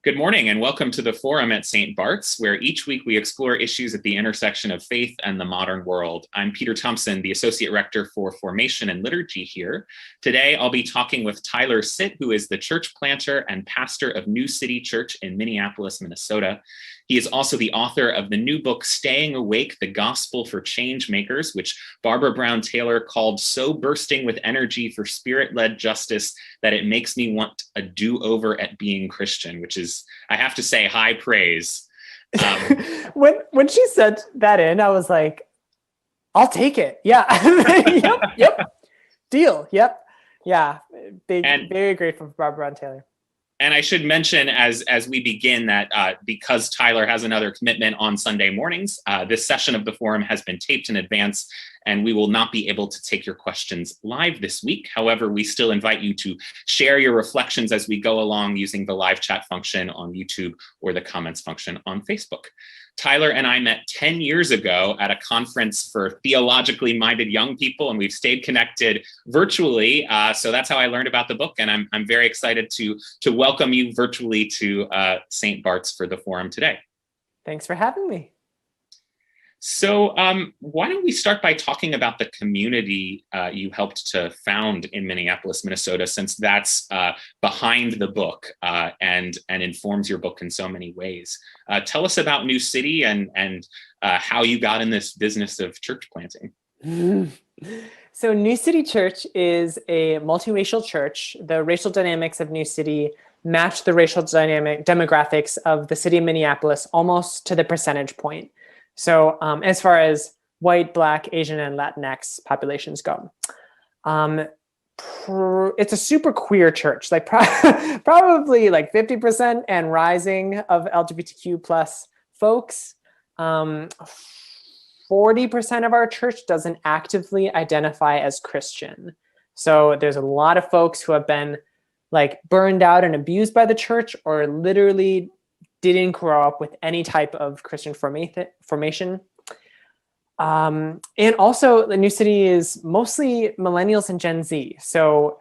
Good morning and welcome to the Forum at St. Bart's, where each week we explore issues at the intersection of faith and the modern world. I'm Peter Thompson, the Associate Rector for Formation and Liturgy here. Today, I'll be talking with Tyler Sitt, who is the church planter and pastor of New City Church in Minneapolis, Minnesota. He is also the author of the new book, Staying Awake, The Gospel for Changemakers, which Barbara Brown Taylor called so bursting with energy for spirit-led justice that it makes me want a do-over at being Christian, which is, I have to say, high praise. When she said that I was like, I'll take it. Yeah. Yep. Deal. Yep. Yeah. Very grateful for Barbara Brown Taylor. And I should mention as we begin that because Tyler has another commitment on Sunday mornings, this session of the forum has been taped in advance, and we will not be able to take your questions live this week. However, we still invite you to share your reflections as we go along using the live chat function on YouTube or the comments function on Facebook. Tyler and I met 10 years ago at a conference for theologically minded young people, and we've stayed connected virtually. So that's how I learned about the book, and I'm very excited to welcome you virtually to St. Bart's for the forum today. Thanks for having me. So why don't we start by talking about the community you helped to found in Minneapolis, Minnesota, since that's behind the book and informs your book in so many ways. Tell us about New City and how you got in this business of church planting. So New City Church is a multiracial church. The racial dynamics of New City match the racial demographics of the city of Minneapolis almost to the percentage point. So as far as white, Black, Asian, and Latinx populations go, it's a super queer church, like probably like 50% and rising of LGBTQ plus folks. 40% of our church doesn't actively identify as Christian. So there's a lot of folks who have been like burned out and abused by the church, or literally didn't grow up with any type of Christian formation. And also the New City is mostly millennials and Gen Z. So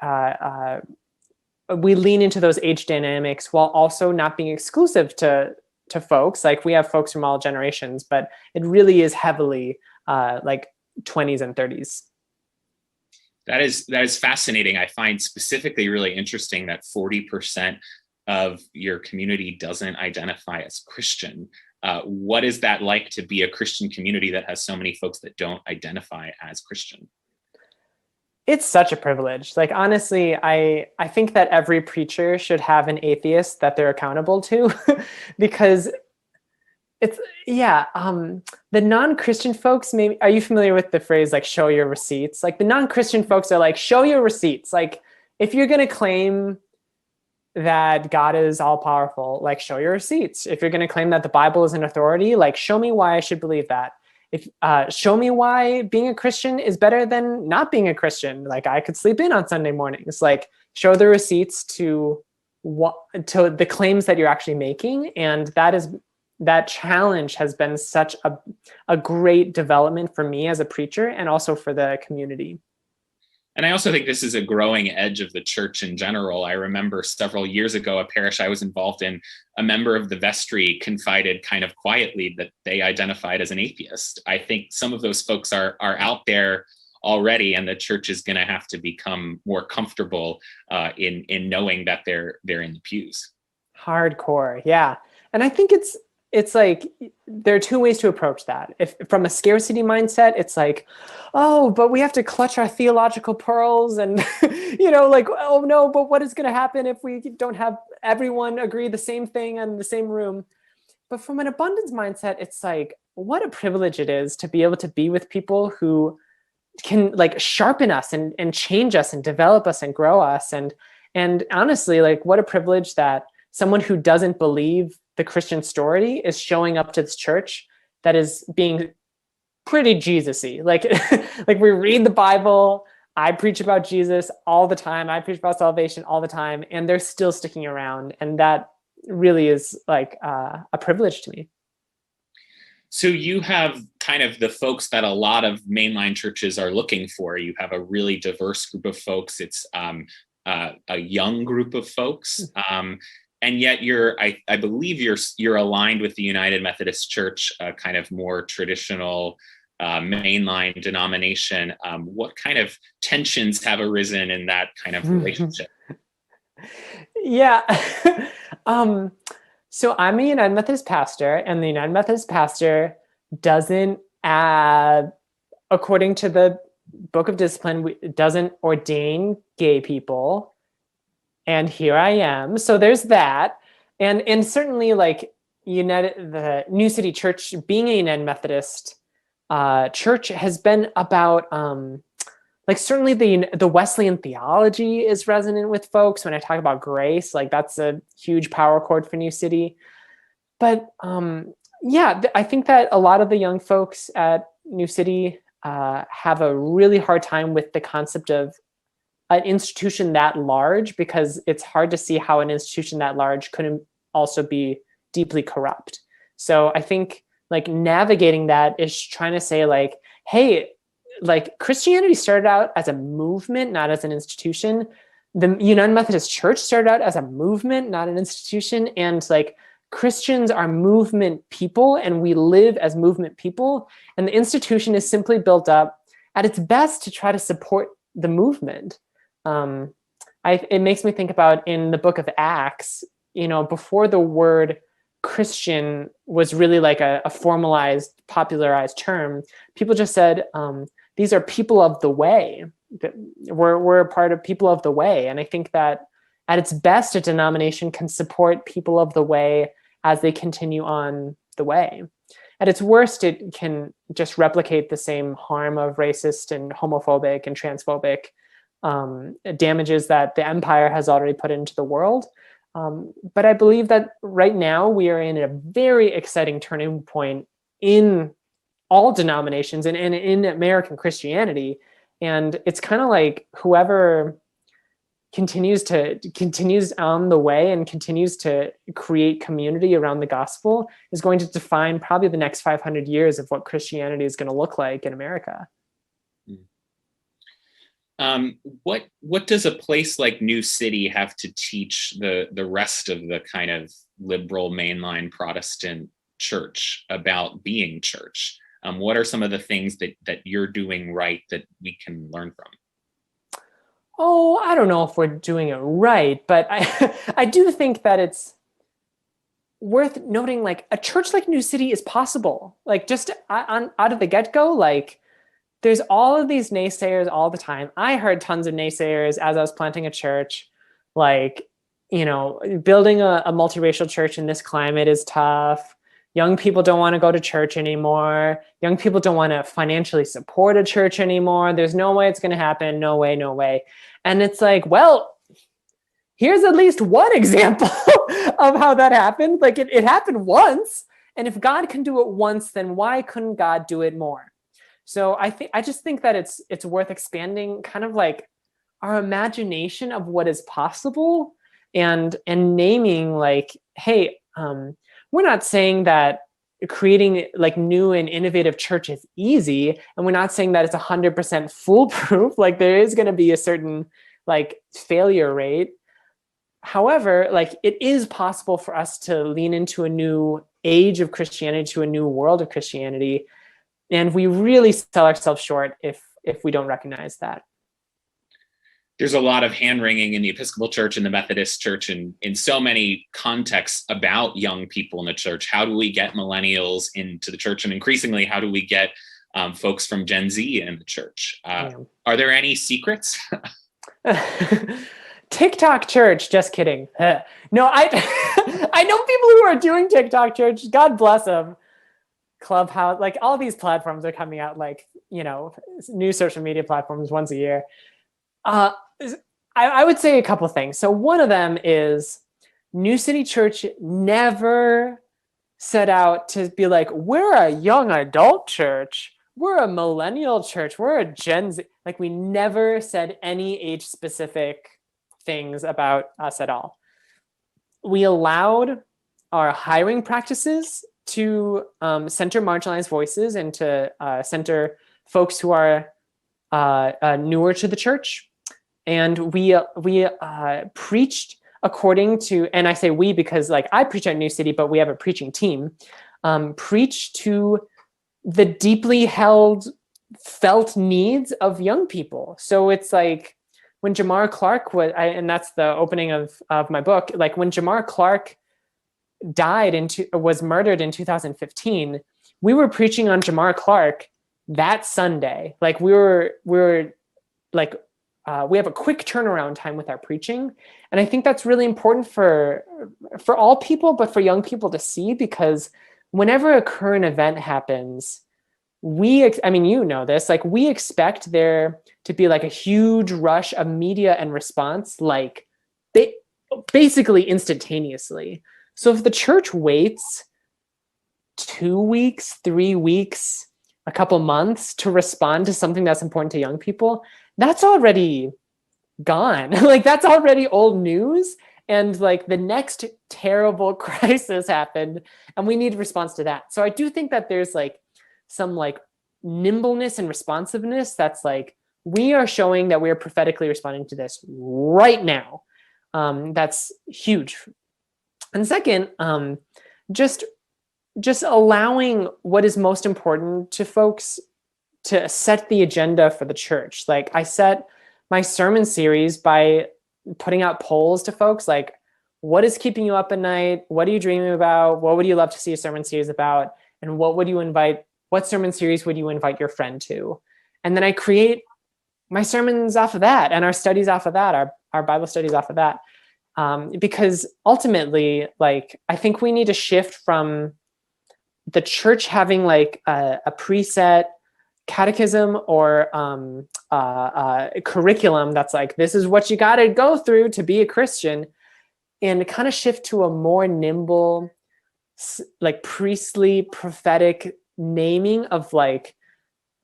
we lean into those age dynamics while also not being exclusive to folks. Like we have folks from all generations, but it really is heavily like 20s and 30s. That is fascinating. I find specifically really interesting that 40% of your community doesn't identify as Christian. What is that like to be a Christian community that has so many folks that don't identify as Christian? It's such a privilege. Like, honestly, I think that every preacher should have an atheist that they're accountable to because it's, the non-Christian folks, maybe, are you familiar with the phrase like, show your receipts? Like the non-Christian folks are like, show your receipts. Like if you're going to claim that God is all powerful, like show your receipts. If you're going to claim that the Bible is an authority, like show me why I should believe that. If show me why being a Christian is better than not being a Christian. Like I could sleep in on Sunday mornings. Like show the receipts to the claims that you're actually making. And that challenge has been such a great development for me as a preacher and also for the community. And I also think this is a growing edge of the church in general. I remember several years ago, a parish I was involved in, a member of the vestry confided kind of quietly that they identified as an atheist. I think some of those folks are out there already, and the church is going to have to become more comfortable in knowing that they're in the pews. Hardcore, yeah. And I think it's like, there are two ways to approach that. If from a scarcity mindset, it's like, oh, but we have to clutch our theological pearls and, like, oh no, but what is going to happen if we don't have everyone agree the same thing in the same room? But from an abundance mindset, it's like, what a privilege it is to be able to be with people who can like sharpen us and change us and develop us and grow us. And honestly, like what a privilege that someone who doesn't believe the Christian story is showing up to this church that is being pretty Jesus-y. Like we read the Bible, I preach about Jesus all the time, I preach about salvation all the time, and they're still sticking around. And that really is like a privilege to me. So you have kind of the folks that a lot of mainline churches are looking for. You have a really diverse group of folks. It's a young group of folks. and yet I believe you're aligned with the United Methodist Church, kind of more traditional mainline denomination. What kind of tensions have arisen in that kind of relationship? Yeah. So I'm a United Methodist pastor, and the United Methodist pastor doesn't according to the Book of Discipline, doesn't ordain gay people. And here I am. So there's that. And certainly like the New City Church, being a United Methodist church, has been about like certainly the Wesleyan theology is resonant with folks. When I talk about grace, like that's a huge power chord for New City. But I think that a lot of the young folks at New City have a really hard time with the concept of an institution that large, because it's hard to see how an institution that large couldn't also be deeply corrupt. So I think like navigating that is trying to say like, hey, like Christianity started out as a movement, not as an institution. The United Methodist Church started out as a movement, not an institution. And like Christians are movement people, and we live as movement people. And the institution is simply built up at its best to try to support the movement. It makes me think about in the book of Acts, before the word Christian was really like a formalized, popularized term, people just said, these are people of the way. We're a part of people of the way. And I think that at its best, a denomination can support people of the way as they continue on the way. At its worst, it can just replicate the same harm of racist and homophobic and transphobic damages that the empire has already put into the world. But I believe that right now we are in a very exciting turning point in all denominations and in American Christianity. And it's kind of like whoever continues on the way and continues to create community around the gospel is going to define probably the next 500 years of what Christianity is going to look like in America. What does a place like New City have to teach the rest of the kind of liberal mainline Protestant church about being church? What are some of the things that you're doing right that we can learn from? Oh, I don't know if we're doing it right, but I do think that it's worth noting, like a church like New City is possible. Like just out of the get-go, like there's all of these naysayers all the time. I heard tons of naysayers as I was planting a church, like, building a multiracial church in this climate is tough. Young people don't want to go to church anymore. Young people don't want to financially support a church anymore. There's no way it's going to happen. No way, no way. And it's like, well, here's at least one example of how that happened. Like it happened once. And if God can do it once, then why couldn't God do it more? So I just think that it's worth expanding kind of like our imagination of what is possible and naming like, hey, we're not saying that creating like new and innovative church is easy, and we're not saying that it's 100% foolproof. Like there is going to be a certain like failure rate. However, like it is possible for us to lean into a new age of Christianity, to a new world of Christianity, and we really sell ourselves short if we don't recognize that. There's a lot of hand-wringing in the Episcopal Church and the Methodist Church and in so many contexts about young people in the church. How do we get millennials into the church? And increasingly, how do we get folks from Gen Z in the church? Are there any secrets? TikTok church, just kidding. No, I know people who are doing TikTok church. God bless them. Clubhouse, like all these platforms are coming out, like, new social media platforms once a year. I would say a couple of things. So one of them is New City Church never set out to be like, we're a young adult church, we're a millennial church, we're a Gen Z. Like we never said any age specific things about us at all. We allowed our hiring practices to center marginalized voices and to center folks who are newer to the church. And we preached according to, and I say we because like I preach at New City, but we have a preaching team, preach to the deeply felt needs of young people. So it's like when Jamar Clark and that's the opening of my book, like when Jamar Clark was murdered in 2015, we were preaching on Jamar Clark that Sunday. Like we were like, we have a quick turnaround time with our preaching. And I think that's really important for all people, but for young people to see, because whenever a current event happens, I mean, you know this, like we expect there to be like a huge rush of media and response, like basically instantaneously. So if the church waits 2 weeks, 3 weeks, a couple months to respond to something that's important to young people, that's already gone. Like that's already old news. And like the next terrible crisis happened and we need a response to that. So I do think that there's like some like nimbleness and responsiveness that's like, we are showing that we are prophetically responding to this right now. That's huge. And second, just allowing what is most important to folks to set the agenda for the church. Like I set my sermon series by putting out polls to folks like, what is keeping you up at night? What are you dreaming about? What would you love to see a sermon series about? And what sermon series would you invite your friend to? And then I create my sermons off of that and our studies off of that, our Bible studies off of that. Because ultimately, like, I think we need to shift from the church having like a preset catechism or curriculum that's like, this is what you got to go through to be a Christian, and kind of shift to a more nimble, like priestly, prophetic naming of like,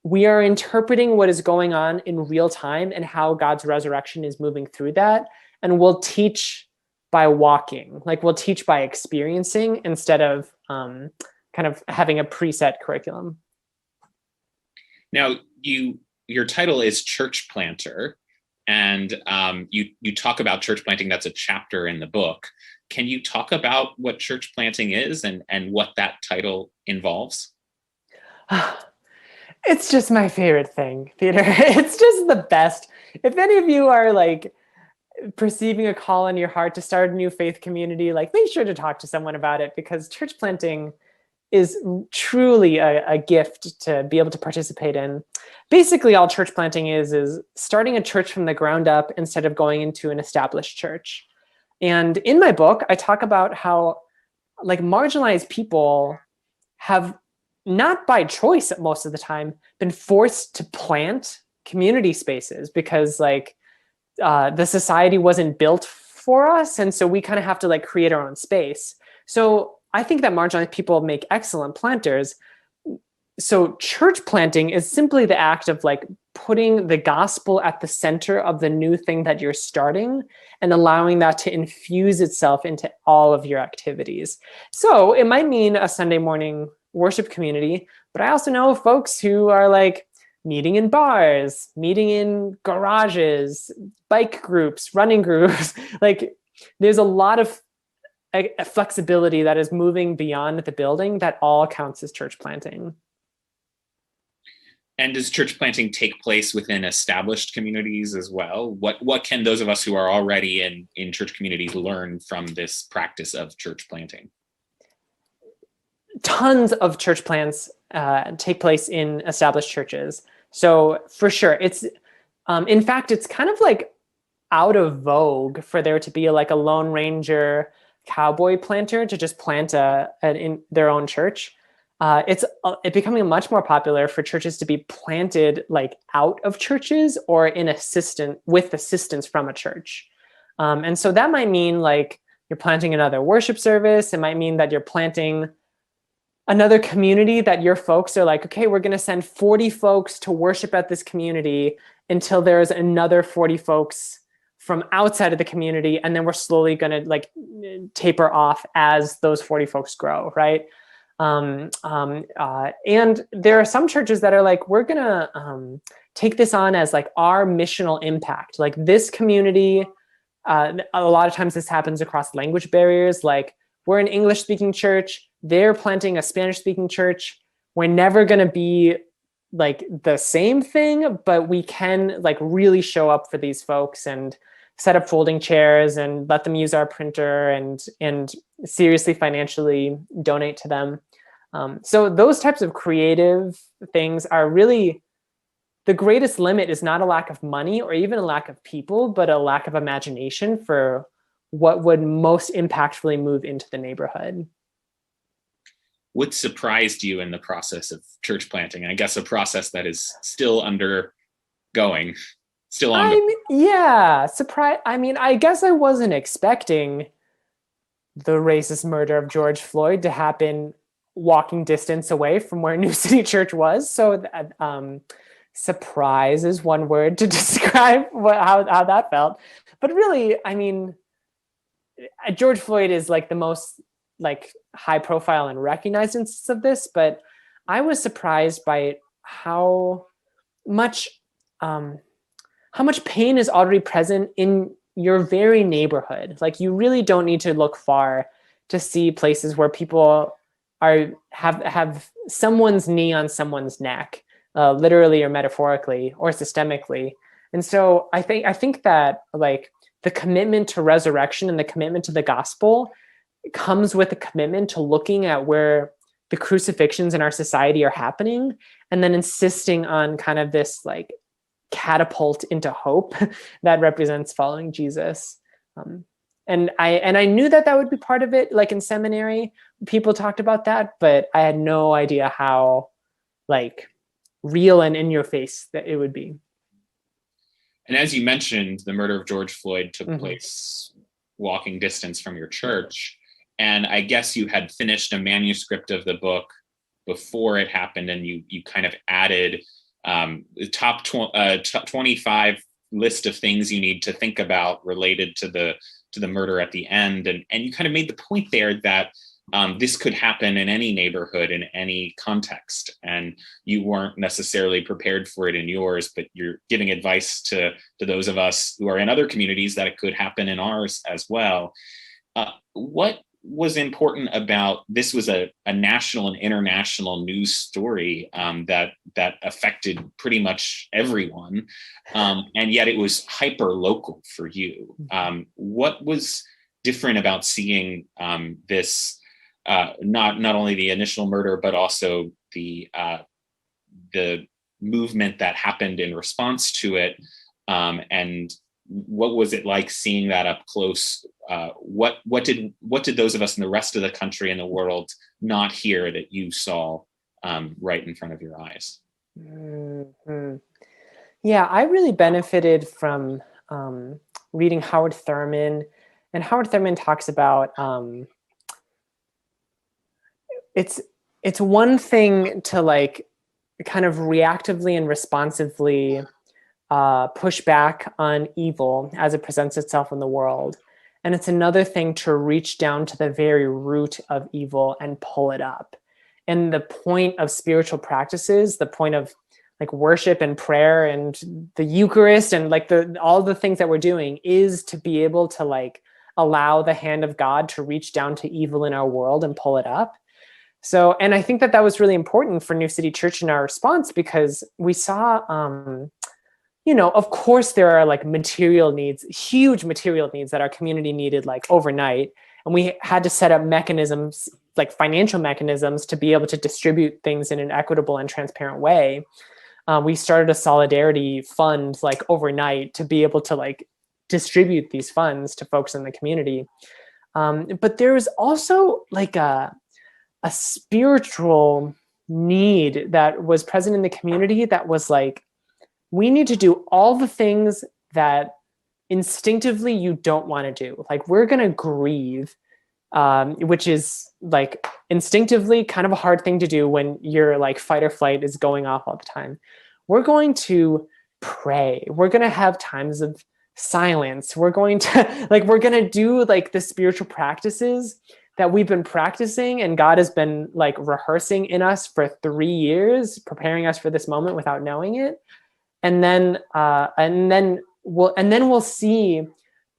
we are interpreting what is going on in real time and how God's resurrection is moving through that. And we'll teach by walking, like we'll teach by experiencing instead of kind of having a preset curriculum. Now, your title is Church Planter, and you talk about church planting. That's a chapter in the book. Can you talk about what church planting is and what that title involves? It's just my favorite thing, Peter. It's just the best. If any of you are like perceiving a call in your heart to start a new faith community, like make sure to talk to someone about it, because church planting is truly a gift to be able to participate in. Basically, all church planting is starting a church from the ground up instead of going into an established church. And in my book, I talk about how like marginalized people have, not by choice most of the time, been forced to plant community spaces because like the society wasn't built for us. And so we kind of have to like create our own space. So I think that marginalized people make excellent planters. So church planting is simply the act of like putting the gospel at the center of the new thing that you're starting and allowing that to infuse itself into all of your activities. So it might mean a Sunday morning worship community, but I also know folks who are like meeting in bars, meeting in garages, bike groups, running groups. Like there's a lot of flexibility that is moving beyond the building that all counts as church planting. And does church planting take place within established communities as well? What can those of us who are already in church communities learn from this practice of church planting? Tons of church plants take place in established churches. So for sure, it's in fact, it's kind of like out of vogue for there to be like a Lone Ranger cowboy planter to just plant in their own church. It's becoming much more popular for churches to be planted like out of churches or with assistance from a church. And so that might mean like you're planting another worship service. It might mean that you're planting another community that your folks are like, okay, we're going to send 40 folks to worship at this community until there's another 40 folks from outside of the community. And then we're slowly going to like taper off as those 40 folks grow, right? And there are some churches that are like, we're going to take this on as like our missional impact. Like this community a lot of times this happens across language barriers. Like, we're an English speaking church, they're planting a Spanish speaking church. We're never going to be like the same thing, but we can like really show up for these folks and set up folding chairs and let them use our printer and seriously financially donate to them. So those types of creative things are really, the greatest limit is not a lack of money or even a lack of people, but a lack of imagination for what would most impactfully move into the neighborhood. What surprised you in the process of church planting? I guess a process that is still undergoing, still ongoing. Surprise. I mean, I guess I wasn't expecting the racist murder of George Floyd to happen walking distance away from where New City Church was. So surprise is one word to describe how that felt. But really, I mean, George Floyd is like the most like high profile and recognized instance of this, but I was surprised by how much pain is already present in your very neighborhood. Like, you really don't need to look far to see places where people have someone's knee on someone's neck, literally or metaphorically or systemically. And so I think that like the commitment to resurrection and the commitment to the gospel comes with a commitment to looking at where the crucifixions in our society are happening, and then insisting on kind of this like catapult into hope that represents following Jesus. And I knew that would be part of it. Like in seminary, people talked about that, but I had no idea how like real and in your face that it would be. And as you mentioned, the murder of George Floyd took place walking distance from your church. And I guess you had finished a manuscript of the book before it happened, and you kind of added the top 25 list of things you need to think about related to the murder at the end. And you kind of made the point there that this could happen in any neighborhood, in any context, and you weren't necessarily prepared for it in yours, but you're giving advice to those of us who are in other communities that it could happen in ours as well. What was important about this? Was a national and international news story that affected pretty much everyone, and yet it was hyper local for you. What was different about seeing this? Not only the initial murder, but also the movement that happened in response to it, and what was it like seeing that up close? What did those of us in the rest of the country and the world not hear that you saw right in front of your eyes? Mm-hmm. Yeah, I really benefited from reading Howard Thurman, and Howard Thurman talks about it's one thing to like kind of reactively and responsively push back on evil as it presents itself in the world. And it's another thing to reach down to the very root of evil and pull it up. And the point of spiritual practices, the point of like worship and prayer and the Eucharist and like all the things that we're doing is to be able to like allow the hand of God to reach down to evil in our world and pull it up. So, and I think that was really important for New City Church in our response, because we saw, of course there are like material needs, huge material needs that our community needed like overnight. And we had to set up mechanisms, like financial mechanisms, to be able to distribute things in an equitable and transparent way. We started a solidarity fund like overnight to be able to like distribute these funds to folks in the community. But there was also like a spiritual need that was present in the community that was like, we need to do all the things that instinctively you don't want to do. Like, we're going to grieve, which is like instinctively kind of a hard thing to do when your like fight or flight is going off all the time. We're going to pray. We're going to have times of silence. We're going to do like the spiritual practices that we've been practicing and God has been like rehearsing in us for 3 years, preparing us for this moment without knowing it. And then we'll see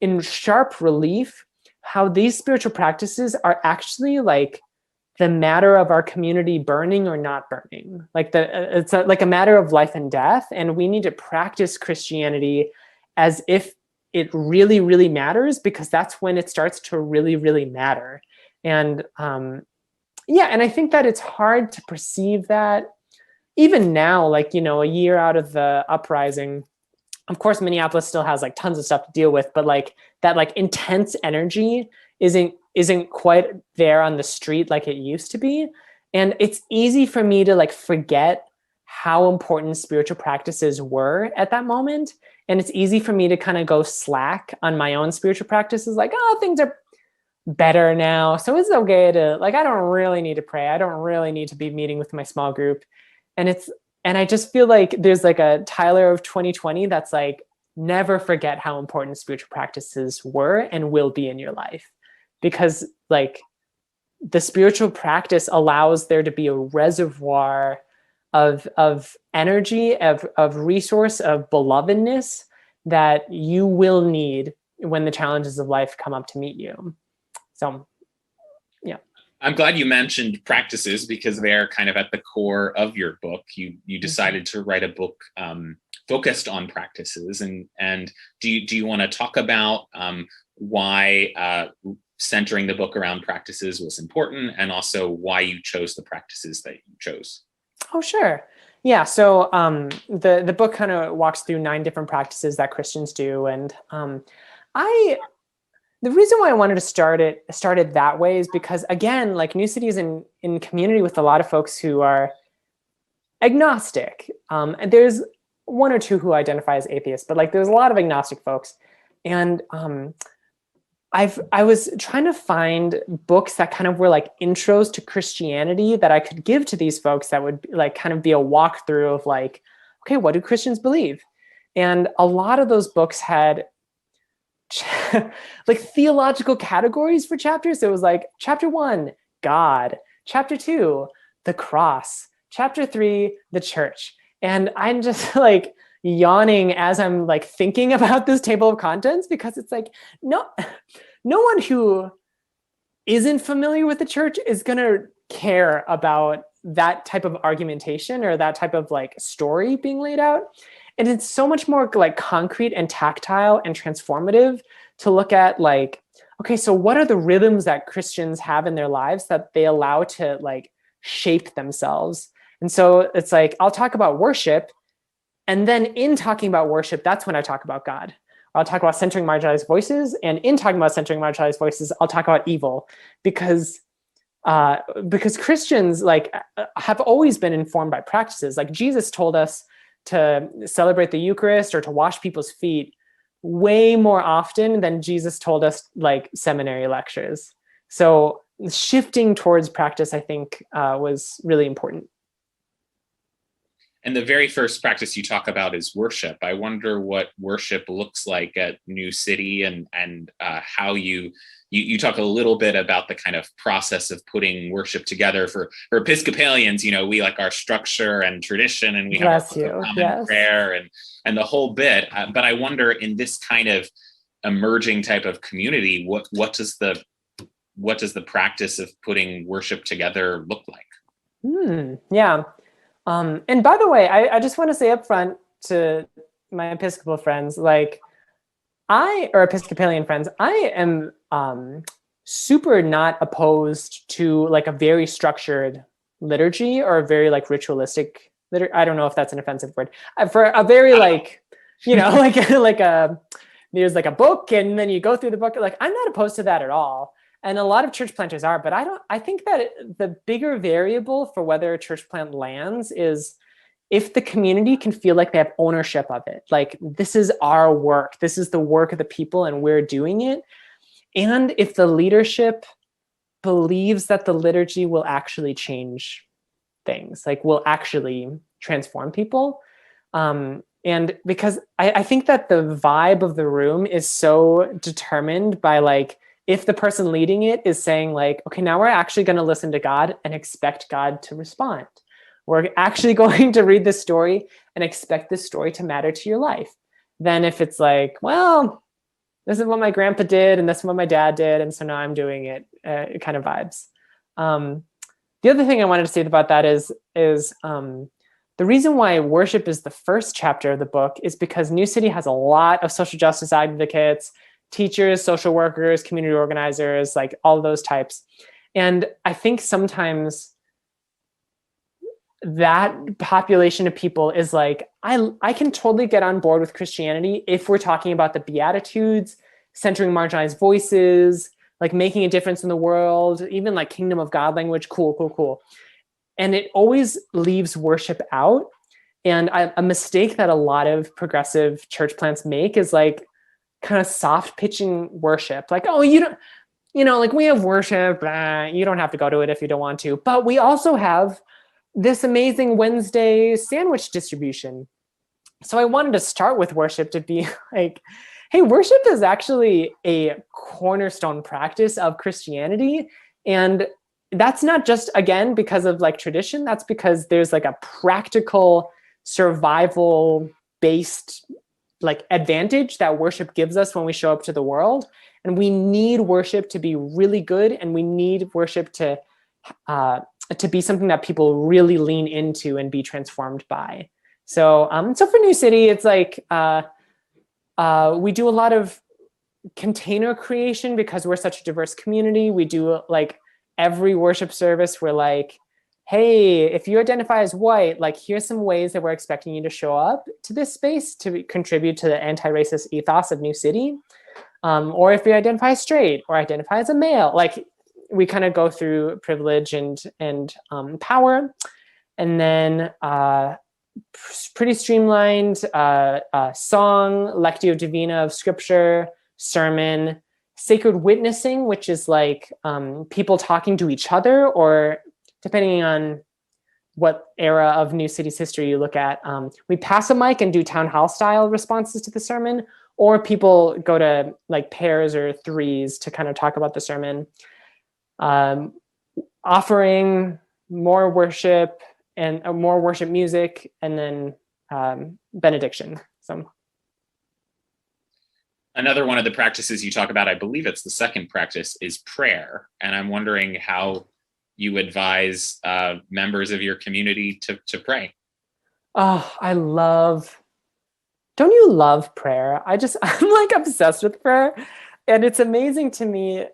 in sharp relief how these spiritual practices are actually like the matter of our community burning or not burning. Like it's like a matter of life and death. And we need to practice Christianity as if it really, really matters, because that's when it starts to really, really matter. And yeah, and I think that it's hard to perceive that even now, like, you know, a year out of the uprising. Of course, Minneapolis still has like tons of stuff to deal with, but like that like intense energy isn't quite there on the street like it used to be. And it's easy for me to like forget how important spiritual practices were at that moment. And it's easy for me to kind of go slack on my own spiritual practices, like, oh, things are better now, so it's okay to, like, I don't really need to pray. I don't really need to be meeting with my small group. And I just feel like there's like a Tyler of 2020 that's like, never forget how important spiritual practices were and will be in your life. Because like the spiritual practice allows there to be a reservoir of energy, of resource, of belovedness that you will need when the challenges of life come up to meet you. So, yeah. I'm glad you mentioned practices, because they're kind of at the core of your book. You decided to write a book focused on practices, and do you want to talk about why centering the book around practices was important, and also why you chose the practices that you chose? Oh, sure. Yeah. So the book kind of walks through 9 different practices that Christians do, and the reason why I wanted to start it that way is because, again, like New City is in community with a lot of folks who are agnostic. And there's 1 or 2 who identify as atheists, but like there's a lot of agnostic folks. And I was trying to find books that kind of were like intros to Christianity that I could give to these folks that would like kind of be a walkthrough of like, okay, what do Christians believe? And a lot of those books had like theological categories for chapters. It was like chapter 1, God, chapter 2, the cross, chapter 3, the church. And I'm just like yawning as I'm like thinking about this table of contents, because it's like, no one who isn't familiar with the church is going to care about that type of argumentation or that type of like story being laid out. And it's so much more like concrete and tactile and transformative to look at like, okay, so what are the rhythms that Christians have in their lives that they allow to like shape themselves? And so it's like, I'll talk about worship. And then in talking about worship, that's when I talk about God. I'll talk about centering marginalized voices. And in talking about centering marginalized voices, I'll talk about evil, because Christians like have always been informed by practices. Like Jesus told us to celebrate the Eucharist or to wash people's feet way more often than Jesus told us like seminary lectures. So shifting towards practice, I think, was really important. And the very first practice you talk about is worship. I wonder what worship looks like at New City, and how you talk a little bit about the kind of process of putting worship together. For Episcopalians, you know, we like our structure and tradition, and we have our common prayer and the whole bit. But I wonder, in this kind of emerging type of community, what does the practice of putting worship together look like? Yeah. And by the way, I just want to say up front to my Episcopal friends, like or Episcopalian friends, I am super not opposed to like a very structured liturgy or a very like ritualistic liturgy. I don't know if that's an offensive word. For a very like, you know, like there's like a book and then you go through the book. Like I'm not opposed to that at all. And a lot of church planters are, but I think that the bigger variable for whether a church plant lands is if the community can feel like they have ownership of it. Like, this is our work. This is the work of the people and we're doing it. And if the leadership believes that the liturgy will actually change things, like will actually transform people. And because I think that the vibe of the room is so determined by like, if the person leading it is saying like, okay, now we're actually going to listen to God and expect God to respond. We're actually going to read this story and expect this story to matter to your life. Then if it's like, well, this is what my grandpa did, and this is what my dad did, and so now I'm doing it, kind of vibes. The other thing I wanted to say about that is the reason why worship is the first chapter of the book is because New City has a lot of social justice advocates, teachers, social workers, community organizers, like all of those types. And I think sometimes that population of people is like, I can totally get on board with Christianity if we're talking about the Beatitudes, centering marginalized voices, like making a difference in the world, even like kingdom of God language, cool. And it always leaves worship out. And a mistake that a lot of progressive church plants make is like kind of soft pitching worship. Like, oh, you don't, like we have worship, you don't have to go to it if you don't want to. But we also have this amazing Wednesday sandwich distribution. So I wanted to start with worship to be like, hey, worship is actually a cornerstone practice of Christianity. And that's not just, again, because of like tradition, that's because there's like a practical survival based like advantage that worship gives us when we show up to the world. And we need worship to be really good. And we need worship to be something that people really lean into and be transformed by. So for New City, it's like we do a lot of container creation because we're such a diverse community. We do like every worship service, we're like, hey, if you identify as white, like here's some ways that we're expecting you to show up to this space to contribute to the anti-racist ethos of New City. Or if you identify as straight or identify as a male, like we kind of go through privilege and power. And then pretty streamlined song, Lectio Divina of scripture, sermon, sacred witnessing, which is like people talking to each other, or depending on what era of New City's history you look at, we pass a mic and do town hall style responses to the sermon, or people go to like pairs or threes to kind of talk about the sermon. Offering more worship and more worship music, and then benediction. So another one of the practices you talk about, I believe it's the second practice, is prayer. And I'm wondering how you advise members of your community to pray. Oh, don't you love prayer? I'm like obsessed with prayer. And it's amazing to me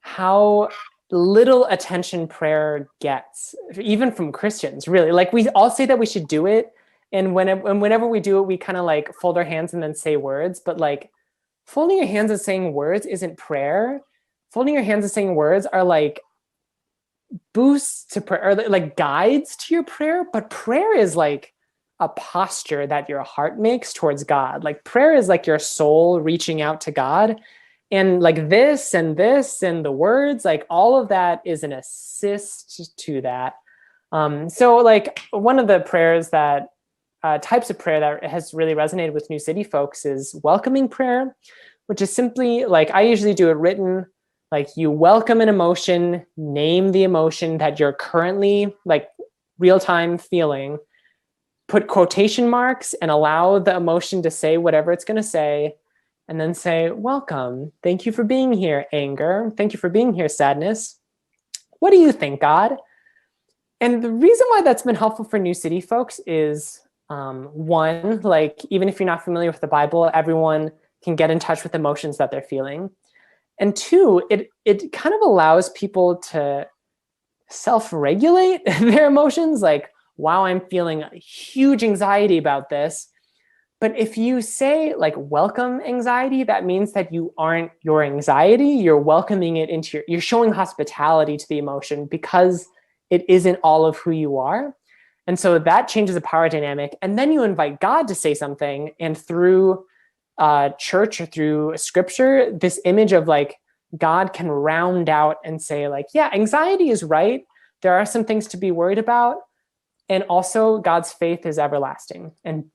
how little attention prayer gets, even from Christians, really. Like we all say that we should do it. And whenever we do it, we kind of like fold our hands and then say words. But like folding your hands and saying words isn't prayer. Folding your hands and saying words are like boosts to prayer, or like guides to your prayer. But prayer is like a posture that your heart makes towards God. Like prayer is like your soul reaching out to God. And like this and the words, like all of that is an assist to that. So like one of the prayers that types of prayer that has really resonated with New City folks is welcoming prayer, which is simply like, I usually do it written, like you welcome an emotion, name the emotion that you're currently like real-time feeling, put quotation marks and allow the emotion to say whatever it's going to say, and then say, welcome, thank you for being here, anger, thank you for being here, sadness. What do you think, God? And the reason why that's been helpful for New City folks is one, like even if you're not familiar with the Bible, everyone can get in touch with emotions that they're feeling. And two, it kind of allows people to self-regulate their emotions. Like, wow, I'm feeling huge anxiety about this. But if you say like welcome anxiety, that means that you aren't your anxiety, you're welcoming it into you're showing hospitality to the emotion because it isn't all of who you are. And so that changes the power dynamic. And then you invite God to say something. And through church or through scripture, this image of like God can round out and say like, yeah, anxiety is right. There are some things to be worried about. And also God's faith is everlasting. And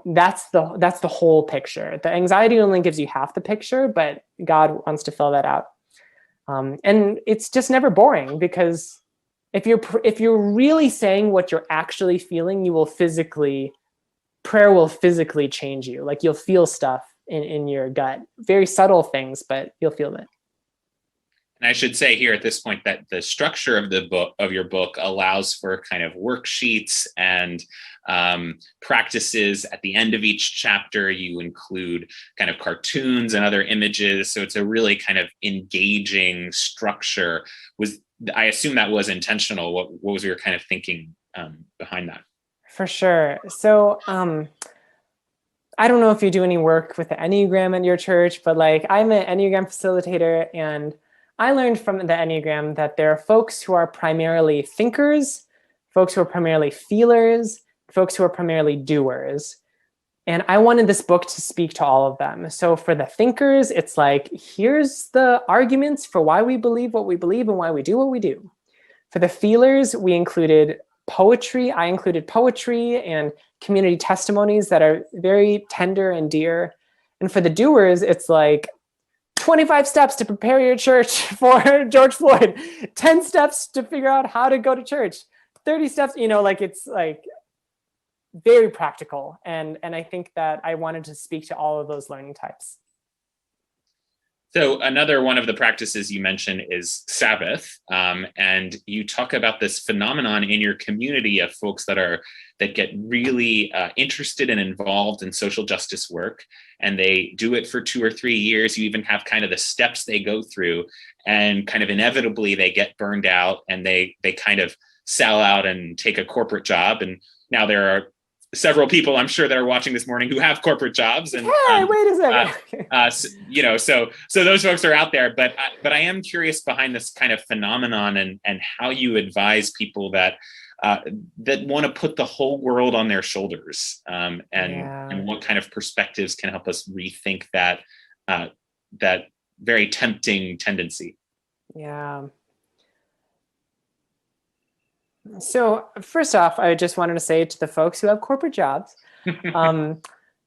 that's the whole picture. The anxiety only gives you half the picture, but God wants to fill that out. And it's just never boring, because if you're really saying what you're actually feeling, prayer will physically change you. Like you'll feel stuff in your gut. Very subtle things, but you'll feel it. And I should say here at this point that the structure of your book allows for kind of worksheets and practices. At the end of each chapter, you include kind of cartoons and other images. So it's a really kind of engaging structure. I assume that was intentional. What was your kind of thinking behind that? For sure. So I don't know if you do any work with the Enneagram at your church, but like I'm an Enneagram facilitator, and I learned from the Enneagram that there are folks who are primarily thinkers, folks who are primarily feelers, folks who are primarily doers. And I wanted this book to speak to all of them. So for the thinkers, it's like, here's the arguments for why we believe what we believe and why we do what we do. For the feelers, we included poetry. I included poetry and community testimonies that are very tender and dear. And for the doers, it's like 25 steps to prepare your church for George Floyd, 10 steps to figure out how to go to church, 30 steps, like it's like very practical. And I think that I wanted to speak to all of those learning types. So another one of the practices you mentioned is Sabbath, and you talk about this phenomenon in your community of folks that get really interested and involved in social justice work, and they do it for 2 or 3 years. You even have kind of the steps they go through, and kind of inevitably they get burned out and they kind of sell out and take a corporate job. And now there are several people I'm sure that are watching this morning who have corporate jobs. And hey, wait a second. So those folks are out there. But I am curious behind this kind of phenomenon and how you advise people that want to put the whole world on their shoulders, and what kind of perspectives can help us rethink that very tempting tendency. Yeah. So first off, I just wanted to say to the folks who have corporate jobs,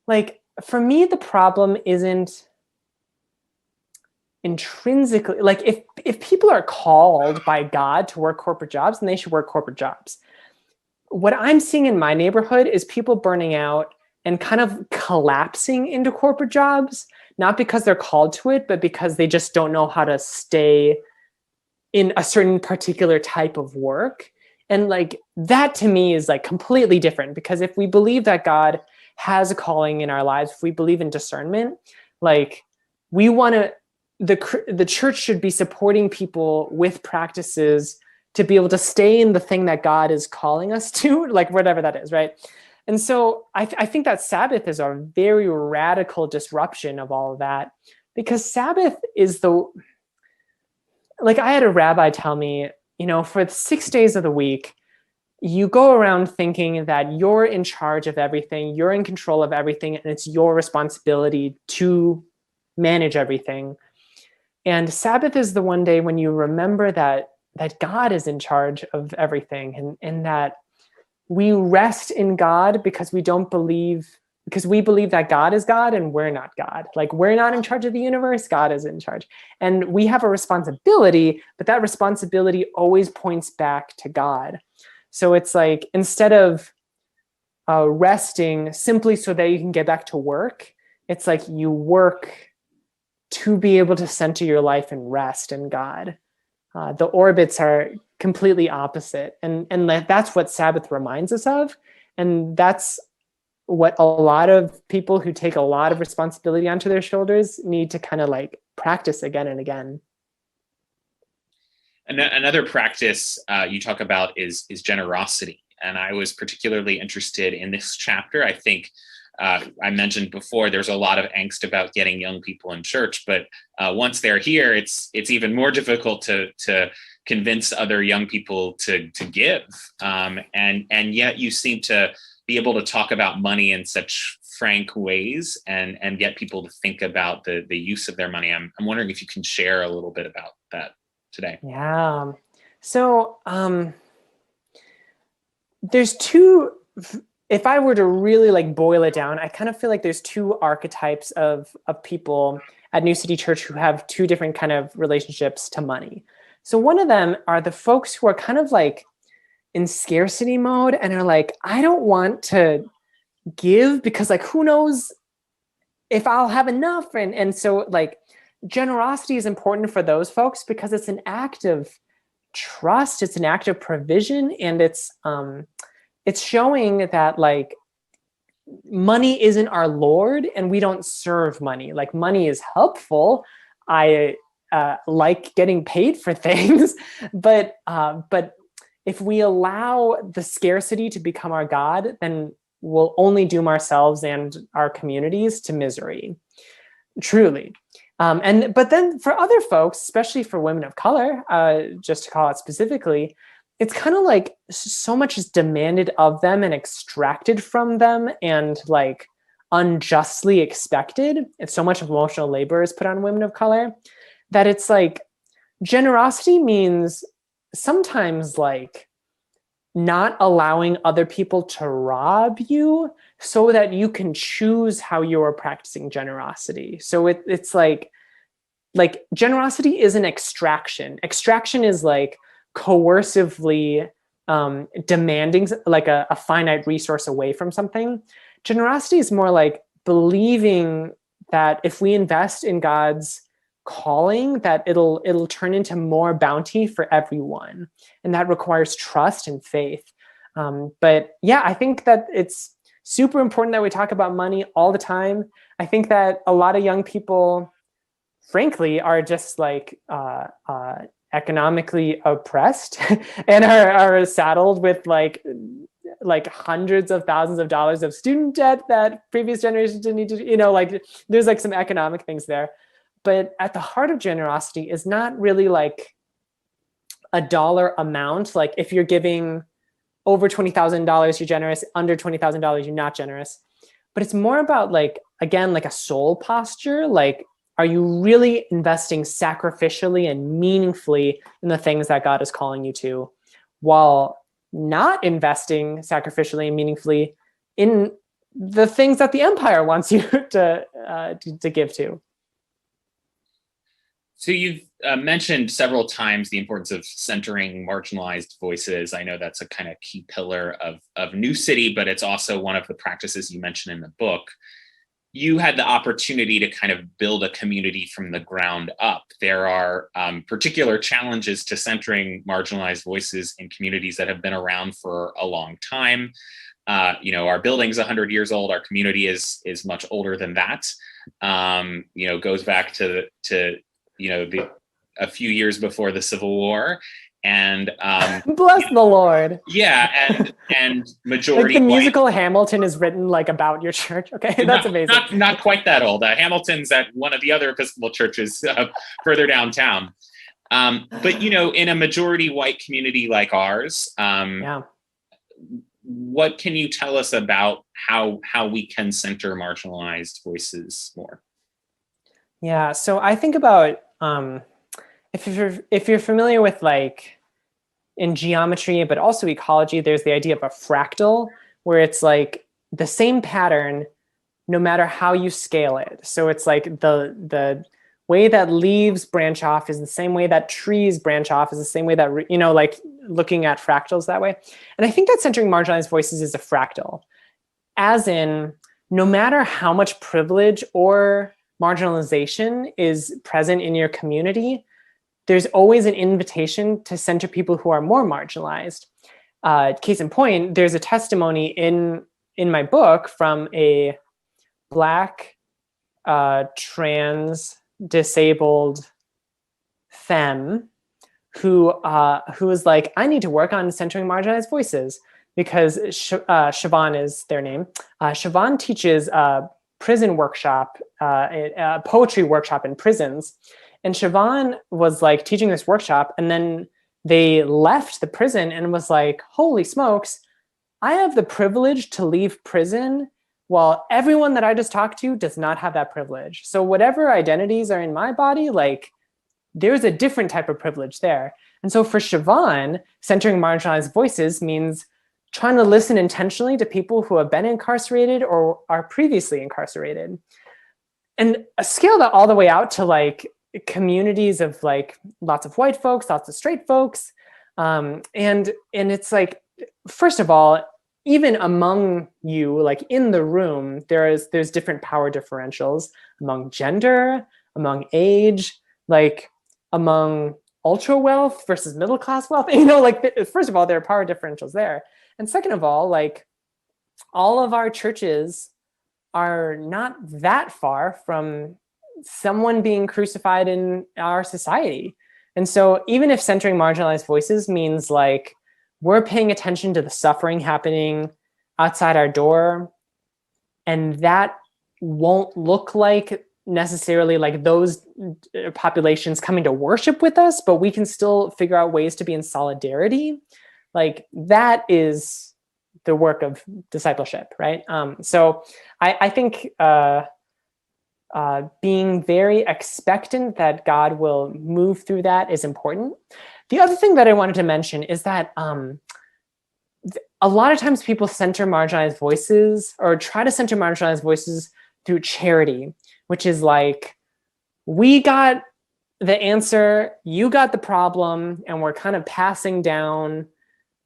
like for me, the problem isn't intrinsically, like if people are called by God to work corporate jobs, then they should work corporate jobs. What I'm seeing in my neighborhood is people burning out and kind of collapsing into corporate jobs, not because they're called to it, but because they just don't know how to stay in a certain particular type of work. And like that to me is like completely different, because if we believe that God has a calling in our lives, if we believe in discernment, like we want to, the church should be supporting people with practices to be able to stay in the thing that God is calling us to, like whatever that is, right? And so I think that Sabbath is a very radical disruption of all of that, because Sabbath is like I had a rabbi tell me, for the 6 days of the week, you go around thinking that you're in charge of everything, you're in control of everything, and it's your responsibility to manage everything. And Sabbath is the one day when you remember that God is in charge of everything, and that we rest in God because we believe that God is God and we're not God. Like we're not in charge of the universe, God is in charge. And we have a responsibility, but that responsibility always points back to God. So it's like, instead of resting simply so that you can get back to work, it's like you work to be able to center your life and rest in God. The orbits are completely opposite. And that's what Sabbath reminds us of. And that's what a lot of people who take a lot of responsibility onto their shoulders need to kind of like practice again and again. Another practice you talk about is generosity. And I was particularly interested in this chapter. I think I mentioned before, there's a lot of angst about getting young people in church, but once they're here, it's even more difficult to convince other young people to give. And yet you seem to be able to talk about money in such frank ways and get people to think about the use of their money. I'm wondering if you can share a little bit about that today. Yeah. So there's two, if I were to really like boil it down, I kind of feel like there's two archetypes of people at New City Church who have two different kind of relationships to money. So one of them are the folks who are kind of like in scarcity mode and are like, I don't want to give because like, who knows if I'll have enough. And so like generosity is important for those folks because it's an act of trust, it's an act of provision, and it's showing that like money isn't our Lord and we don't serve money. Like money is helpful. I like getting paid for things, but if we allow the scarcity to become our God, then we'll only doom ourselves and our communities to misery, truly. But then for other folks, especially for women of color, just to call out specifically, it's kind of like so much is demanded of them and extracted from them and like unjustly expected. It's so much emotional labor is put on women of color that it's like generosity means sometimes like not allowing other people to rob you so that you can choose how you're practicing generosity. So it's like generosity is an extraction. Extraction is like coercively demanding like a finite resource away from something. Generosity is more like believing that if we invest in God's calling, that it'll turn into more bounty for everyone, and that requires trust and faith. But yeah, I think that it's super important that we talk about money all the time. I think that a lot of young people, frankly, are just like economically oppressed and are saddled with like hundreds of thousands of dollars of student debt that previous generations didn't need to, like there's like some economic things there. But at the heart of generosity is not really like a dollar amount. Like if you're giving over $20,000, you're generous. Under $20,000, you're not generous. But it's more about like, again, like a soul posture. Like, are you really investing sacrificially and meaningfully in the things that God is calling you to, while not investing sacrificially and meaningfully in the things that the empire wants you to give to? So you've mentioned several times the importance of centering marginalized voices. I know that's a kind of key pillar of New City, but it's also one of the practices you mentioned in the book. You had the opportunity to kind of build a community from the ground up. There are particular challenges to centering marginalized voices in communities that have been around for a long time. Our building's 100 years old. Our community is much older than that. Goes back to a few years before the Civil War, and bless the Lord. Yeah, and majority like the musical Hamilton is written like about your church. Okay, that's amazing. Not quite that old. Hamilton's at one of the other Episcopal churches further downtown. But in a majority white community like ours, what can you tell us about how we can center marginalized voices more? Yeah, so I think about if you're familiar with like in geometry, but also ecology, there's the idea of a fractal, where it's like the same pattern no matter how you scale it. So it's like the way that leaves branch off is the same way that trees branch off, is the same way that, like looking at fractals that way. And I think that centering marginalized voices is a fractal, as in no matter how much privilege or marginalization is present in your community, there's always an invitation to center people who are more marginalized. Case in point, there's a testimony in my book from a Black trans disabled femme who was like, I need to work on centering marginalized voices, because Siobhan is their name. Siobhan teaches prison workshop, a poetry workshop in prisons. And Siobhan was like teaching this workshop, and then they left the prison and was like, holy smokes, I have the privilege to leave prison while everyone that I just talked to does not have that privilege. So whatever identities are in my body, like there's a different type of privilege there. And so for Siobhan, centering marginalized voices means trying to listen intentionally to people who have been incarcerated or are previously incarcerated, and scale that all the way out to like communities of like lots of white folks, lots of straight folks. And it's like, first of all, even among you, like in the room, there's different power differentials among gender, among age, like among ultra wealth versus middle class wealth. Like first of all, there are power differentials there. And second of all, like all of our churches are not that far from someone being crucified in our society. And so even if centering marginalized voices means like we're paying attention to the suffering happening outside our door, and that won't look like necessarily like those populations coming to worship with us, but we can still figure out ways to be in solidarity. Like that is the work of discipleship, right? So I think being very expectant that God will move through that is important. The other thing that I wanted to mention is that a lot of times people center marginalized voices or try to center marginalized voices through charity, which is like, we got the answer, you got the problem, and we're kind of passing down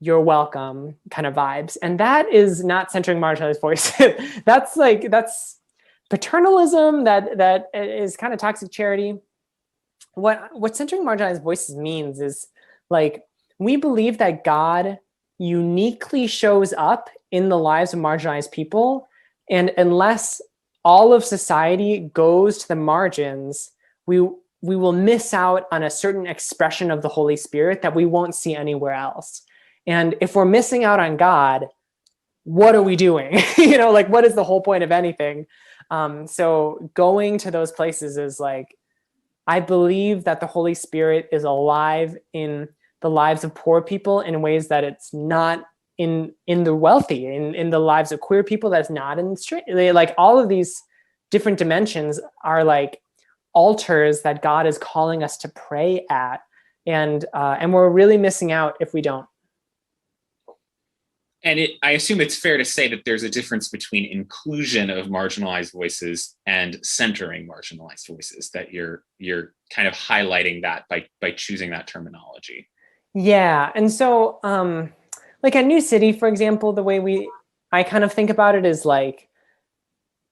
you're welcome kind of vibes. And that is not centering marginalized voices. that's paternalism, that is kind of toxic charity. What centering marginalized voices means is like, we believe that God uniquely shows up in the lives of marginalized people. And unless all of society goes to the margins, we will miss out on a certain expression of the Holy Spirit that we won't see anywhere else. And if we're missing out on God, what are we doing? Like what is the whole point of anything? So going to those places is like, I believe that the Holy Spirit is alive in the lives of poor people in ways that it's not in the wealthy, in the lives of queer people, that's not in straight. Like all of these different dimensions are like altars that God is calling us to pray at. And we're really missing out if we don't. And I assume it's fair to say that there's a difference between inclusion of marginalized voices and centering marginalized voices, that you're kind of highlighting that by choosing that terminology. Yeah. And so like at New City, for example, the way I kind of think about it is like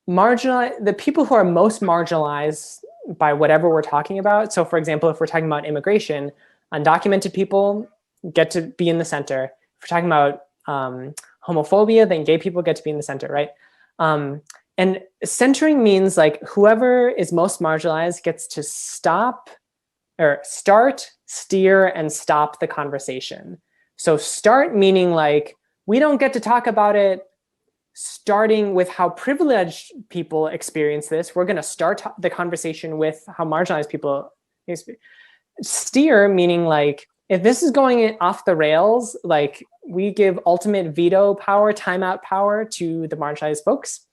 the people who are most marginalized by whatever we're talking about. So for example, if we're talking about immigration, undocumented people get to be in the center. If we're talking about homophobia, then gay people get to be in the center, right? And centering means like whoever is most marginalized gets to start, steer, and stop the conversation. So start meaning like we don't get to talk about it starting with how privileged people experience this. We're going to start the conversation with how marginalized people experience. Steer meaning like if this is going off the rails, like we give ultimate veto power, timeout power to the marginalized folks.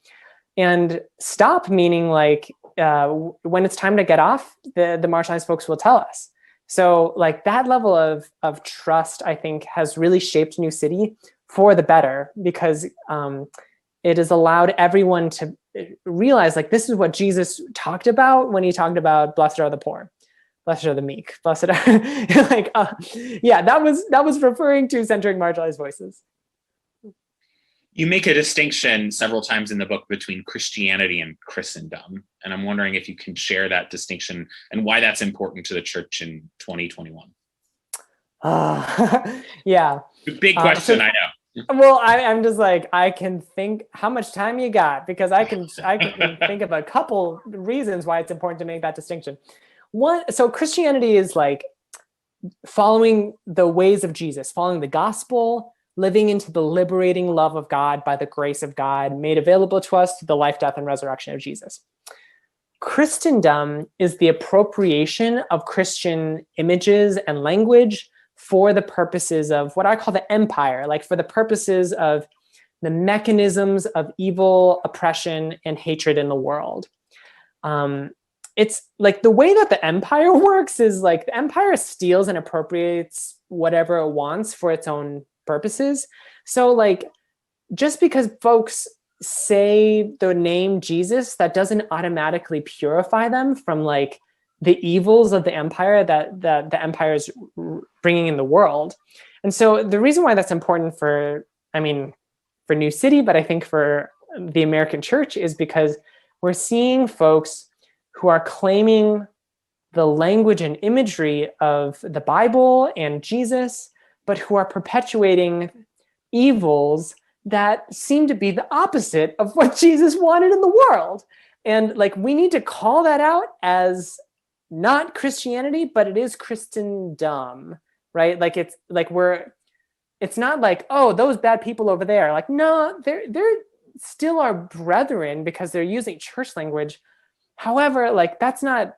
And stop meaning like when it's time to get off, the marginalized folks will tell us. So like that level of trust, I think, has really shaped New City for the better, because it has allowed everyone to realize like this is what Jesus talked about when he talked about blessed are the poor. Blessed are the meek. Blessed are like, yeah, that was referring to centering marginalized voices. You make a distinction several times in the book between Christianity and Christendom, and I'm wondering if you can share that distinction and why that's important to the church in 2021. Yeah. Big question, I know. Well, I'm just like, I can think how much time you got, because I can think of a couple reasons why it's important to make that distinction. One, so Christianity is like following the ways of Jesus, following the gospel, living into the liberating love of God by the grace of God made available to us through the life, death, and resurrection of Jesus. Christendom is the appropriation of Christian images and language for the purposes of what I call the empire, like for the purposes of the mechanisms of evil, oppression, and hatred in the world. It's like the way that the empire works is like the empire steals and appropriates whatever it wants for its own purposes. So like, just because folks say the name Jesus, that doesn't automatically purify them from like the evils of the empire that the empire is bringing in the world. And so the reason why that's important for for New City, but I think for the American church, is because we're seeing folks who are claiming the language and imagery of the Bible and Jesus, but who are perpetuating evils that seem to be the opposite of what Jesus wanted in the world. And like, we need to call that out as not Christianity, but it is Christendom, right? Like, it's not like, oh, those bad people over there. Like, no, they're still our brethren because they're using church language. However, like, that's not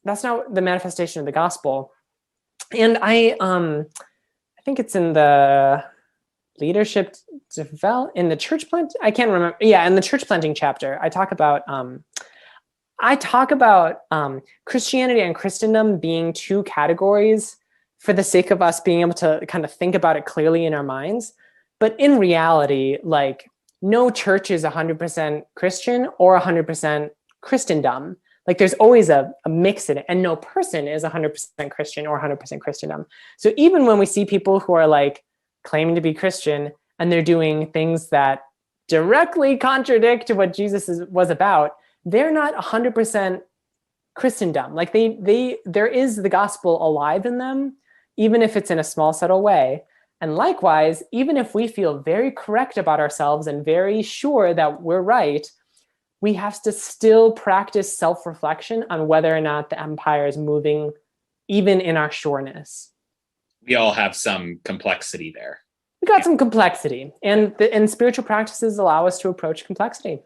the manifestation of the gospel. And I think it's in the leadership in the church plant. I can't remember. Yeah, in the church planting chapter, I talk about Christianity and Christendom being two categories for the sake of us being able to kind of think about it clearly in our minds. But in reality, like, no church is 100% Christian or 100% Christendom. Like, there's always a mix in it, and no person is 100% Christian or 100% Christendom. So even when we see people who are like claiming to be Christian and they're doing things that directly contradict what Jesus was about, they're not 100% Christendom. Like, there is the gospel alive in them, even if it's in a small, subtle way. And likewise, even if we feel very correct about ourselves and very sure that we're right, we have to still practice self-reflection on whether or not the empire is moving, even in our sureness. We all have some complexity there. We got some complexity, and spiritual practices allow us to approach complexity.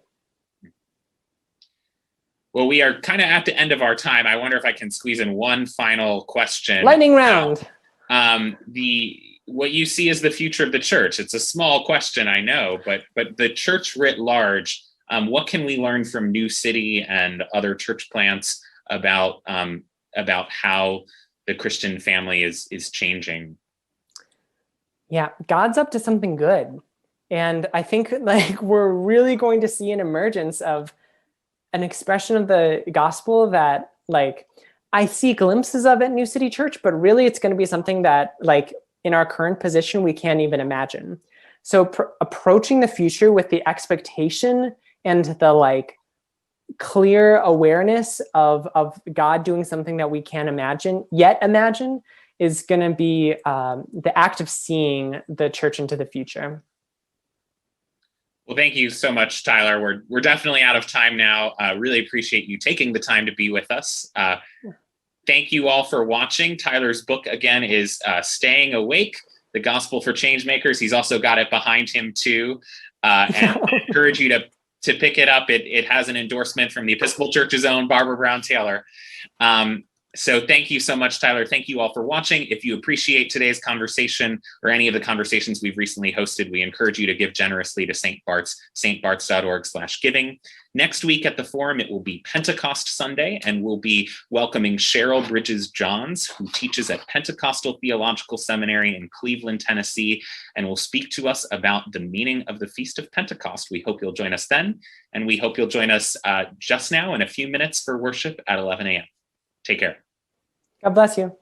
Well, we are kind of at the end of our time. I wonder if I can squeeze in one final question. Lightning round. What you see as the future of the church. It's a small question, I know, but the church writ large, what can we learn from New City and other church plants about how the Christian family is changing? Yeah, God's up to something good. And I think like we're really going to see an emergence of an expression of the gospel that like I see glimpses of at New City Church, but really it's going to be something that like in our current position, we can't even imagine. So approaching the future with the expectation and the like clear awareness of God doing something that we can't imagine is going to be the act of seeing the church into the future. Well, thank you so much, Tyler. We're definitely out of time now. Really appreciate you taking the time to be with us. Thank you all for watching. Tyler's book, again, is Staying Awake, The Gospel for Changemakers. He's also got it behind him, too. And I encourage you to pick it up. It has an endorsement from the Episcopal Church's own Barbara Brown Taylor. So thank you so much, Tyler. Thank you all for watching. If you appreciate today's conversation or any of the conversations we've recently hosted, we encourage you to give generously to St. Bart's, stbarts.org/giving. Next week at the Forum, it will be Pentecost Sunday, and we'll be welcoming Cheryl Bridges-Johns, who teaches at Pentecostal Theological Seminary in Cleveland, Tennessee, and will speak to us about the meaning of the Feast of Pentecost. We hope you'll join us then, and we hope you'll join us just now in a few minutes for worship at 11 a.m. Take care. God bless you.